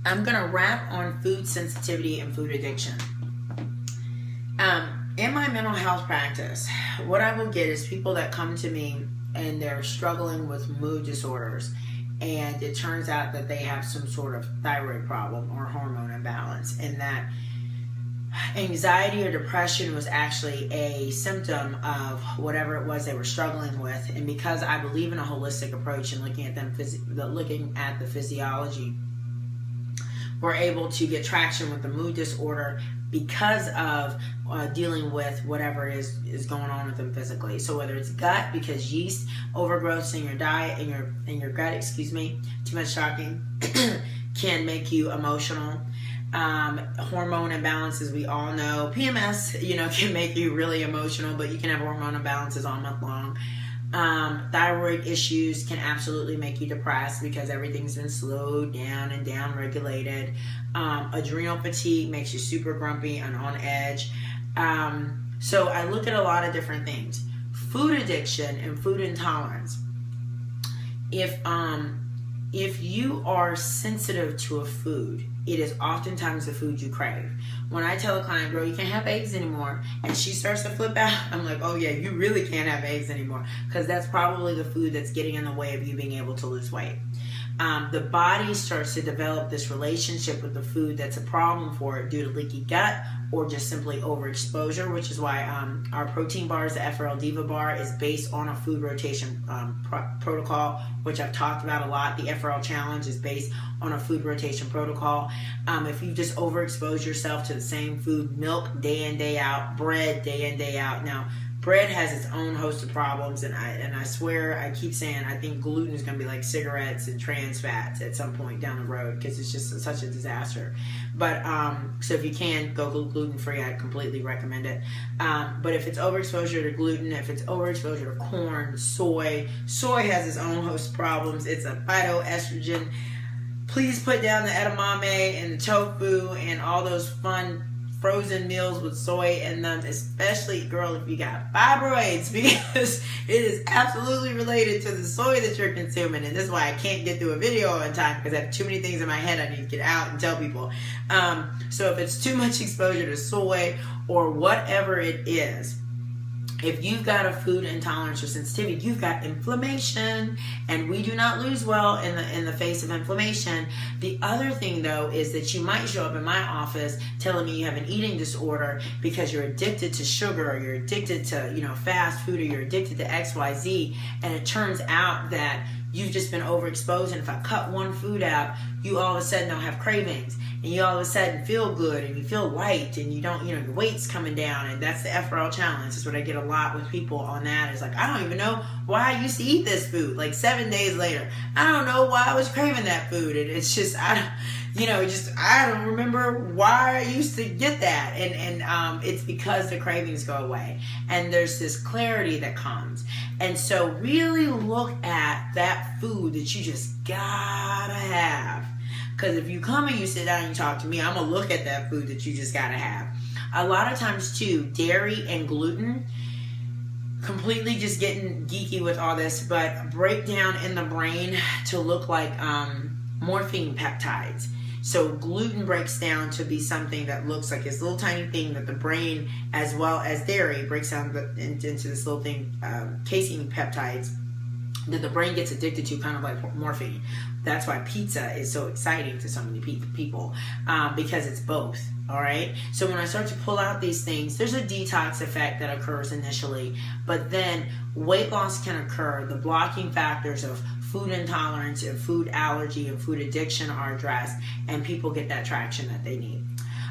I'm going to wrap on food sensitivity and food addiction. In my mental health practice, what I will get is people that come to me and they're struggling with mood disorders, and it turns out that they have some sort of thyroid problem or hormone imbalance, and that anxiety or depression was actually a symptom of whatever it was they were struggling with. And because I believe in a holistic approach and looking at the physiology, we're able to get traction with the mood disorder because of dealing with whatever is going on with them physically. So whether it's gut, because yeast overgrowths in your diet, in your gut, too much shocking, can make you emotional. Hormone imbalances, we all know. PMS, can make you really emotional, but you can have hormone imbalances all month long. Thyroid issues can absolutely make you depressed because everything's been slowed down and down regulated. Adrenal fatigue makes you super grumpy and on edge. So I look at a lot of different things. Food addiction and food intolerance. If you are sensitive to a food, it is oftentimes the food you crave. When I tell a client, girl, you can't have eggs anymore, and she starts to flip out, I'm like, oh yeah, you really can't have eggs anymore, because that's probably the food that's getting in the way of you being able to lose weight. The body starts to develop this relationship with the food that's a problem for it due to leaky gut or just simply overexposure, which is why our protein bars, the FRL Diva bar, is based on a food rotation protocol, which I've talked about a lot. The FRL challenge is based on a food rotation protocol. If you just overexpose yourself to the same food, milk day in, day out, bread day in, day out. Now, bread has its own host of problems, and I swear, I keep saying, I think gluten is going to be like cigarettes and trans fats at some point down the road, because it's just such a disaster. But so if you can go gluten free, I completely recommend it. But if it's overexposure to gluten, if it's overexposure to corn, soy has its own host of problems. It's a phytoestrogen. Please put down the edamame and the tofu and all those fun frozen meals with soy in them, especially, girl, if you got fibroids, because it is absolutely related to the soy that you're consuming. And this is why I can't get through a video on time, because I have too many things in my head I need to get out and tell people. So if it's too much exposure to soy or whatever it is, if you've got a food intolerance or sensitivity, you've got inflammation, and we do not lose well in the face of inflammation. The other thing, though, is that you might show up in my office telling me you have an eating disorder because you're addicted to sugar, or you're addicted to fast food, or you're addicted to XYZ, and it turns out that you've just been overexposed, and if I cut one food out, you all of a sudden don't have cravings, and you all of a sudden feel good, and you feel light, and you don't, your weight's coming down. And that's the FRL challenge. That's what I get a lot with people on that. It's like, I don't even know why I used to eat this food. Like 7 days later, I don't know why I was craving that food. And it's just, I don't remember why I used to get that. And it's because the cravings go away, and there's this clarity that comes. And so really look at that food that you just gotta have. Because if you come and you sit down and you talk to me, I'm going to look at that food that you just got to have. A lot of times, too, dairy and gluten, completely just getting geeky with all this, but break down in the brain to look like morphine peptides. So gluten breaks down to be something that looks like this little tiny thing that the brain, as well as dairy, breaks down into this little thing, casein peptides, that the brain gets addicted to, kind of like morphine. That's why pizza is so exciting to so many people, because it's both, all right? So when I start to pull out these things, there's a detox effect that occurs initially, but then weight loss can occur. The blocking factors of food intolerance and food allergy and food addiction are addressed, and people get that traction that they need.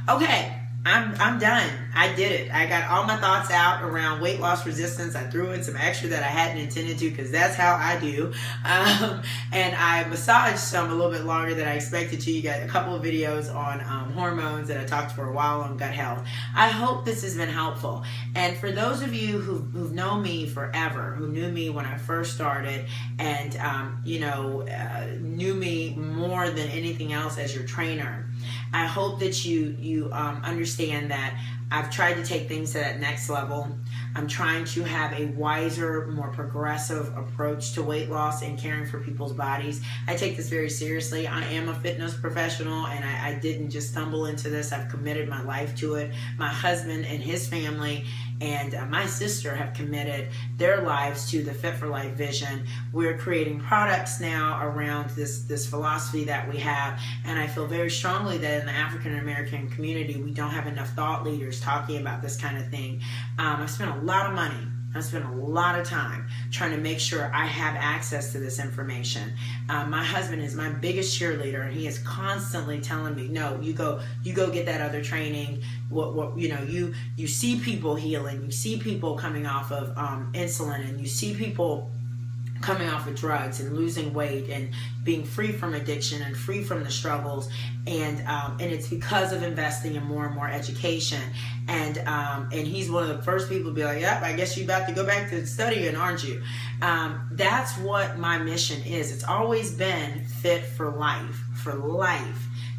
Okay. I'm done. I did it. I got all my thoughts out around weight loss resistance. I threw in some extra that I hadn't intended to, because that's how I do. And I massaged some a little bit longer than I expected to. You got a couple of videos on hormones that I talked for a while on gut health. I hope this has been helpful. And for those of you who've known me forever, who knew me when I first started, and knew me more than anything else as your trainer, I hope that you understand that I've tried to take things to that next level. I'm trying to have a wiser, more progressive approach to weight loss and caring for people's bodies. I take this very seriously. I am a fitness professional, and I didn't just stumble into this. I've committed my life to it. My husband and his family and my sister have committed their lives to the Fit for Life vision. We're creating products now around this philosophy that we have, and I feel very strongly that in the African American community, we don't have enough thought leaders talking about this kind of thing. I've spent a lot of money. I spent a lot of time trying to make sure I have access to this information. My husband is my biggest cheerleader, and he is constantly telling me, "No, you go get that other training. You see people healing, you see people coming off of insulin, and you see people coming off of drugs and losing weight and being free from addiction and free from the struggles, and it's because of investing in more and more education." And he's one of the first people to be like, "Yep, I guess you're about to go back to studying, aren't you?" That's what my mission is. It's always been fit for life,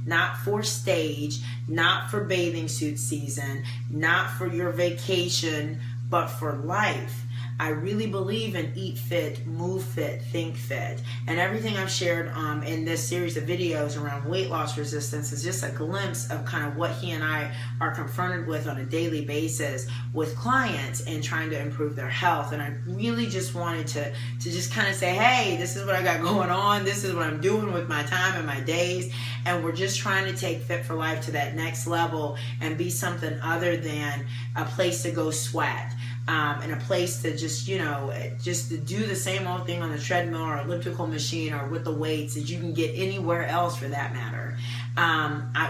not for stage, not for bathing suit season, not for your vacation, but for life. I really believe in eat fit, move fit, think fit. And everything I've shared in this series of videos around weight loss resistance is just a glimpse of kind of what he and I are confronted with on a daily basis with clients and trying to improve their health. And I really just wanted to just kind of say, hey, this is what I got going on. This is what I'm doing with my time and my days. And we're just trying to take Fit for Life to that next level and be something other than a place to go sweat. And a place to just to do the same old thing on the treadmill or elliptical machine or with the weights that you can get anywhere else for that matter.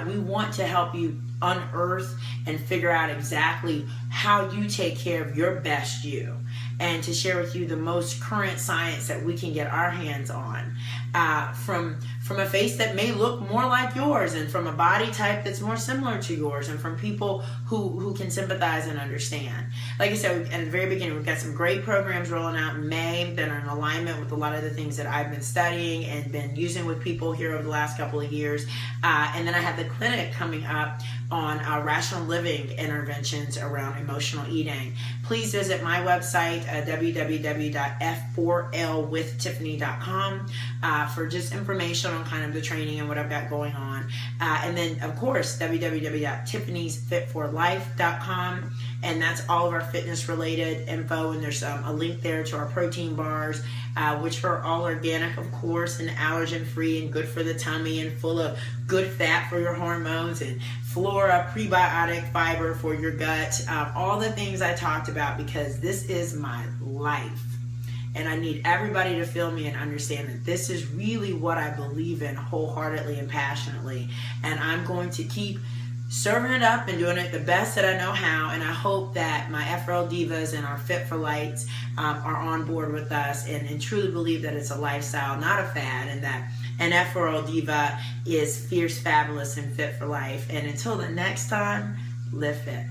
We want to help you unearth and figure out exactly how you take care of your best you, and to share with you the most current science that we can get our hands on, from a face that may look more like yours, and from a body type that's more similar to yours, and from people who can sympathize and understand. Like I said at the very beginning, we've got some great programs rolling out in May that are in alignment with a lot of the things that I've been studying and been using with people here over the last couple of years. And then I have the clinic coming up on rational living interventions around emotional eating. Please visit my website, www.f4lwithtiffany.com, for just information on kind of the training and what I've got going on. And then, of course, www.tiffany'sfitforlife.com. And that's all of our fitness related info. And there's a link there to our protein bars, which are all organic, of course, and allergen free and good for the tummy and full of good fat for your hormones and flora, prebiotic fiber for your gut. All the things I talked about, because this is my life. And I need everybody to feel me and understand that this is really what I believe in wholeheartedly and passionately. And I'm going to keep serving it up and doing it the best that I know how. And I hope that my FRL Divas and our Fit for Lights are on board with us and truly believe that it's a lifestyle, not a fad, and that an FRL Diva is fierce, fabulous, and fit for life. And until the next time, live fit.